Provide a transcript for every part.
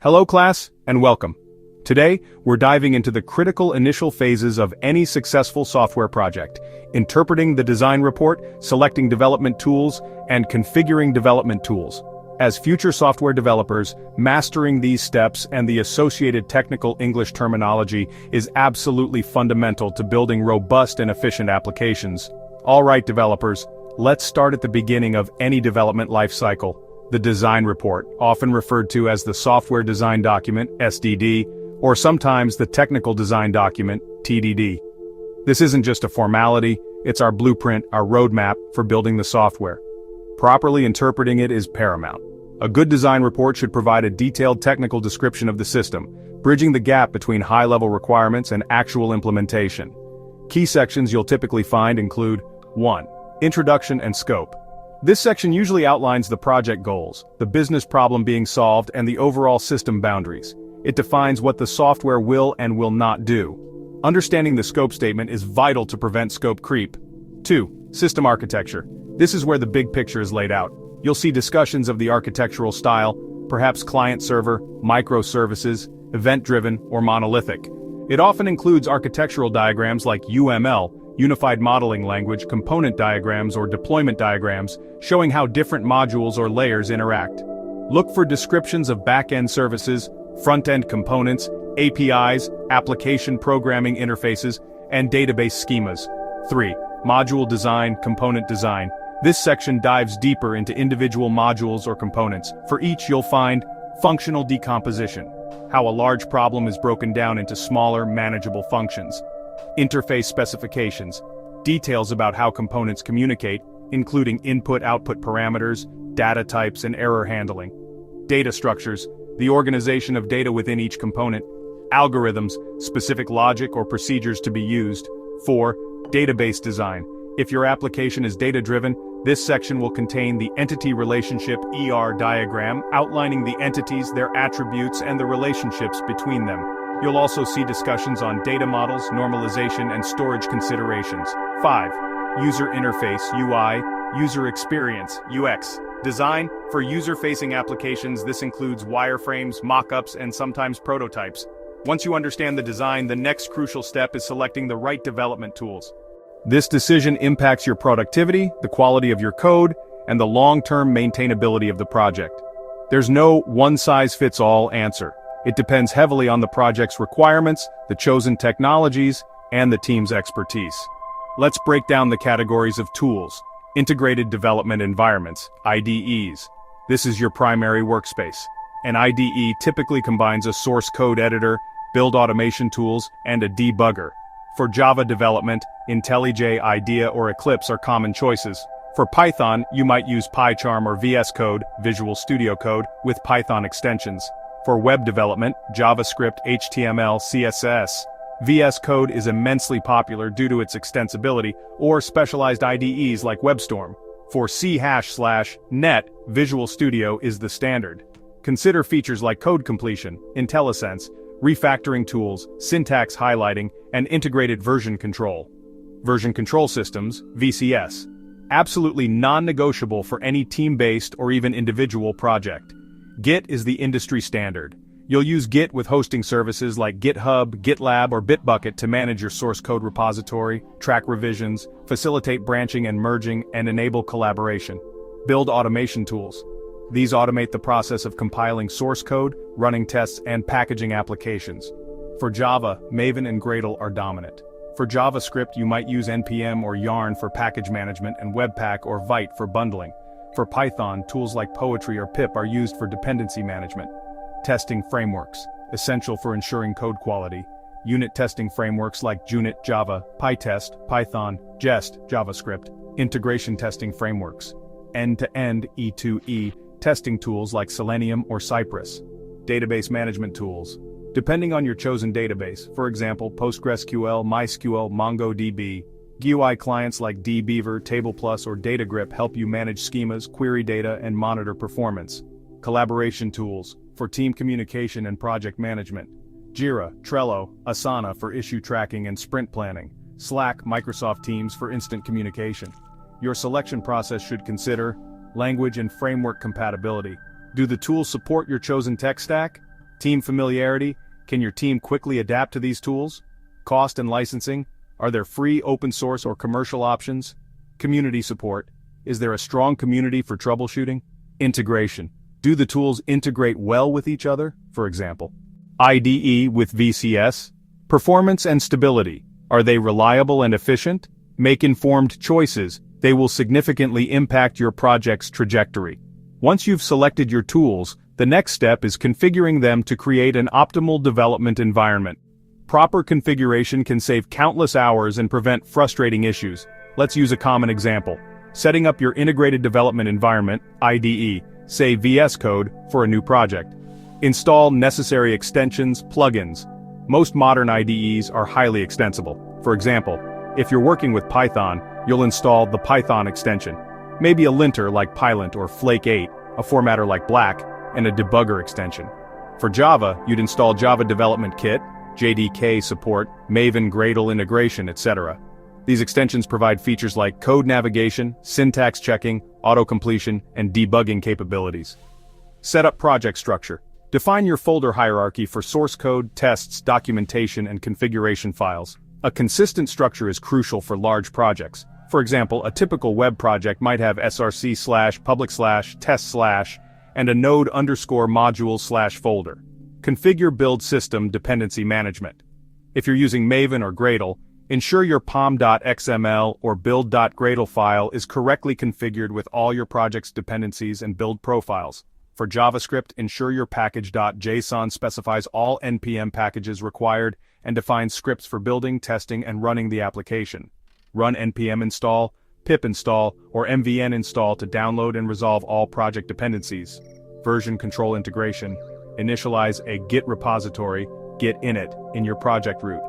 Hello class, and welcome. Today, we're diving into the critical initial phases of any successful software project, interpreting the design report, selecting development tools, and configuring development tools. As future software developers, mastering these steps and the associated technical English terminology is absolutely fundamental to building robust and efficient applications. All right, developers, let's start at the beginning of any development lifecycle. The design report, often referred to as the software design document, SDD, or sometimes the technical design document, TDD. This isn't just a formality, it's our blueprint, our roadmap for building the software. Properly interpreting it is paramount. A good design report should provide a detailed technical description of the system, bridging the gap between high-level requirements and actual implementation. Key sections you'll typically find include 1. Introduction and scope. This section usually outlines the project goals, the business problem being solved, and the overall system boundaries. It defines what the software will and will not do. Understanding the scope statement is vital to prevent scope creep. 2. System architecture. This is where the big picture is laid out. You'll see discussions of the architectural style, perhaps client-server, microservices, event-driven, or monolithic. It often includes architectural diagrams like UML, Unified Modeling Language, component diagrams or deployment diagrams, showing how different modules or layers interact. Look for descriptions of back-end services, front-end components, APIs, application programming interfaces, and database schemas. 3. Module design, component design. This section dives deeper into individual modules or components. For each you'll find functional decomposition, how a large problem is broken down into smaller, manageable functions. Interface specifications, details about how components communicate, including input-output parameters, data types, and error handling. Data structures, the organization of data within each component. Algorithms, specific logic or procedures to be used. 4. Database design. If your application is data-driven, this section will contain the entity relationship ER diagram, outlining the entities, their attributes, and the relationships between them. You'll also see discussions on data models, normalization, and storage considerations. 5. User interface, UI, user experience, UX. Design, for user-facing applications, this includes wireframes, mock-ups, and sometimes prototypes. Once you understand the design, the next crucial step is selecting the right development tools. This decision impacts your productivity, the quality of your code, and the long-term maintainability of the project. There's no one-size-fits-all answer. It depends heavily on the project's requirements, the chosen technologies, and the team's expertise. Let's break down the categories of tools. Integrated Development Environments, IDEs. This is your primary workspace. An IDE typically combines a source code editor, build automation tools, and a debugger. For Java development, IntelliJ, IDEA, or Eclipse are common choices. For Python, you might use PyCharm or VS Code, Visual Studio Code, with Python extensions. For web development, JavaScript, HTML, CSS. VS Code is immensely popular due to its extensibility, or specialized IDEs like WebStorm. For C#/net, Visual Studio is the standard. Consider features like code completion, IntelliSense, refactoring tools, syntax highlighting, and integrated version control. Version control systems, VCS. Absolutely non-negotiable for any team-based or even individual project. Git is the industry standard. You'll use Git with hosting services like GitHub, GitLab, or Bitbucket to manage your source code repository, track revisions, facilitate branching and merging, and enable collaboration. Build automation tools. These automate the process of compiling source code, running tests, and packaging applications. For Java, Maven and Gradle are dominant. For JavaScript, you might use NPM or Yarn for package management and Webpack or Vite for bundling. For Python, tools like Poetry or pip are used for dependency management. Testing frameworks, essential for ensuring code quality. Unit testing frameworks like Junit Java, PyTest, Python, Jest, JavaScript. Integration testing frameworks. End-to-end E2E testing tools like Selenium or Cypress. Database management tools. Depending on your chosen database, for example, PostgreSQL, MySQL, MongoDB, GUI clients like dbeaver, TablePlus, or DataGrip help you manage schemas, query data, and monitor performance. Collaboration tools, for team communication and project management. Jira, Trello, Asana for issue tracking and sprint planning. Slack, Microsoft Teams for instant communication. Your selection process should consider language and framework compatibility. Do the tools support your chosen tech stack? Team familiarity, can your team quickly adapt to these tools? Cost and licensing, are there free, open source, or commercial options? Community support, is there a strong community for troubleshooting? Integration, do the tools integrate well with each other, for example? IDE with VCS? Performance and stability, are they reliable and efficient? Make informed choices, they will significantly impact your project's trajectory. Once you've selected your tools, the next step is configuring them to create an optimal development environment. Proper configuration can save countless hours and prevent frustrating issues. Let's use a common example. Setting up your integrated development environment, IDE, say VS Code, for a new project. Install necessary extensions, plugins. Most modern IDEs are highly extensible. For example, if you're working with Python, you'll install the Python extension. Maybe a linter like Pylint or Flake 8, a formatter like Black, and a debugger extension. For Java, you'd install Java Development Kit, JDK support, Maven Gradle integration, etc. These extensions provide features like code navigation, syntax checking, auto-completion, and debugging capabilities. Set up project structure. Define your folder hierarchy for source code, tests, documentation, and configuration files. A consistent structure is crucial for large projects. For example, a typical web project might have src/public/test/ and a node_module/folder. Configure build system dependency management. If you're using Maven or Gradle, ensure your pom.xml or build.gradle file is correctly configured with all your project's dependencies and build profiles. For JavaScript, ensure your package.json specifies all npm packages required and defines scripts for building, testing, and running the application. Run npm install, pip install, or mvn install to download and resolve all project dependencies. Version control integration. Initialize a Git repository, Git init, in your project root.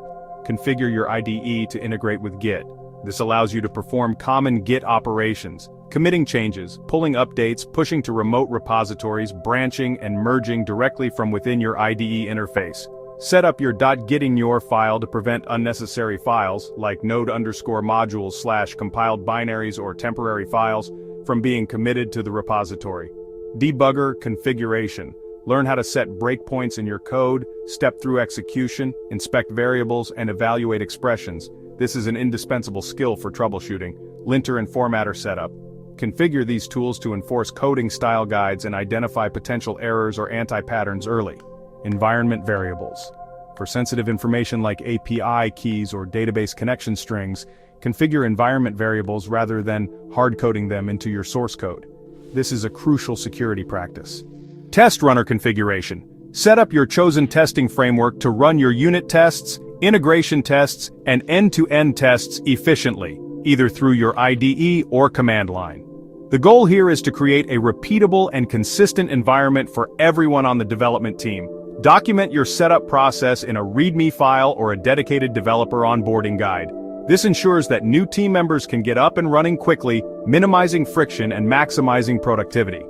Configure your IDE to integrate with Git. This allows you to perform common Git operations, committing changes, pulling updates, pushing to remote repositories, branching and merging directly from within your IDE interface. Set up your .gitignore file to prevent unnecessary files, like node_modules/compiled binaries or temporary files, from being committed to the repository. Debugger configuration. Learn how to set breakpoints in your code, step through execution, inspect variables, and evaluate expressions. This is an indispensable skill for troubleshooting. Linter and formatter setup. Configure these tools to enforce coding style guides and identify potential errors or anti-patterns early. Environment variables. For sensitive information like API keys or database connection strings, configure environment variables rather than hard-coding them into your source code. This is a crucial security practice. Test runner configuration. Set up your chosen testing framework to run your unit tests, integration tests, and end-to-end tests efficiently, either through your IDE or command line. The goal here is to create a repeatable and consistent environment for everyone on the development team. Document your setup process in a README file or a dedicated developer onboarding guide. This ensures that new team members can get up and running quickly, minimizing friction and maximizing productivity.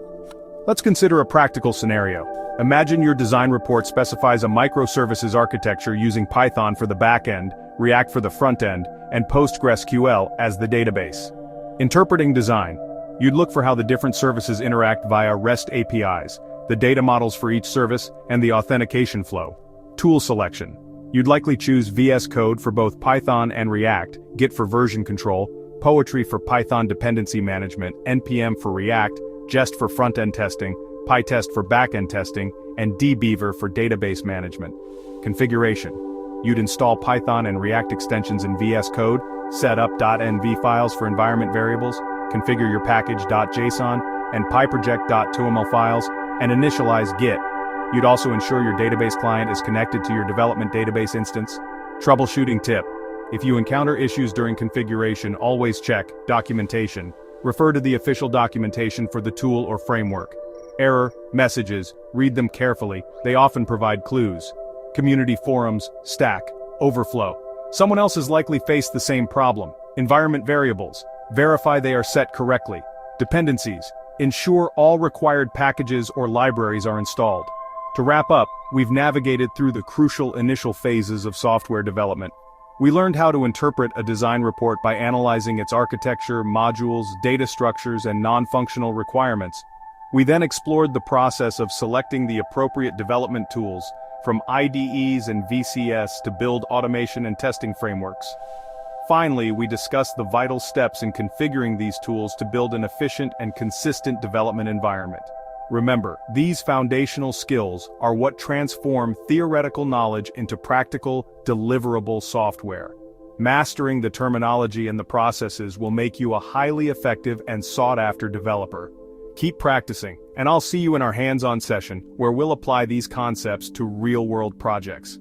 Let's consider a practical scenario. Imagine your design report specifies a microservices architecture using Python for the backend, React for the front end, and PostgreSQL as the database. Interpreting design. You'd look for how the different services interact via REST APIs, the data models for each service, and the authentication flow. Tool selection. You'd likely choose VS Code for both Python and React, Git for version control, Poetry for Python dependency management, NPM for React, Jest for front-end testing, PyTest for back-end testing, and dbeaver for database management. Configuration. You'd install Python and React extensions in VS Code, set up .env files for environment variables, configure your package.json and pyproject.toml files, and initialize Git. You'd also ensure your database client is connected to your development database instance. Troubleshooting tip. If you encounter issues during configuration, always check documentation. Refer to the official documentation for the tool or framework. Error messages, read them carefully, they often provide clues. Community forums, Stack, Overflow. Someone else has likely faced the same problem. Environment variables, verify they are set correctly. Dependencies, ensure all required packages or libraries are installed. To wrap up, we've navigated through the crucial initial phases of software development. We learned how to interpret a design report by analyzing its architecture, modules, data structures, and non-functional requirements. We then explored the process of selecting the appropriate development tools, from IDEs and VCS to build automation and testing frameworks. Finally, we discussed the vital steps in configuring these tools to build an efficient and consistent development environment. Remember, these foundational skills are what transform theoretical knowledge into practical, deliverable software. Mastering the terminology and the processes will make you a highly effective and sought-after developer. Keep practicing, and I'll see you in our hands-on session, where we'll apply these concepts to real-world projects.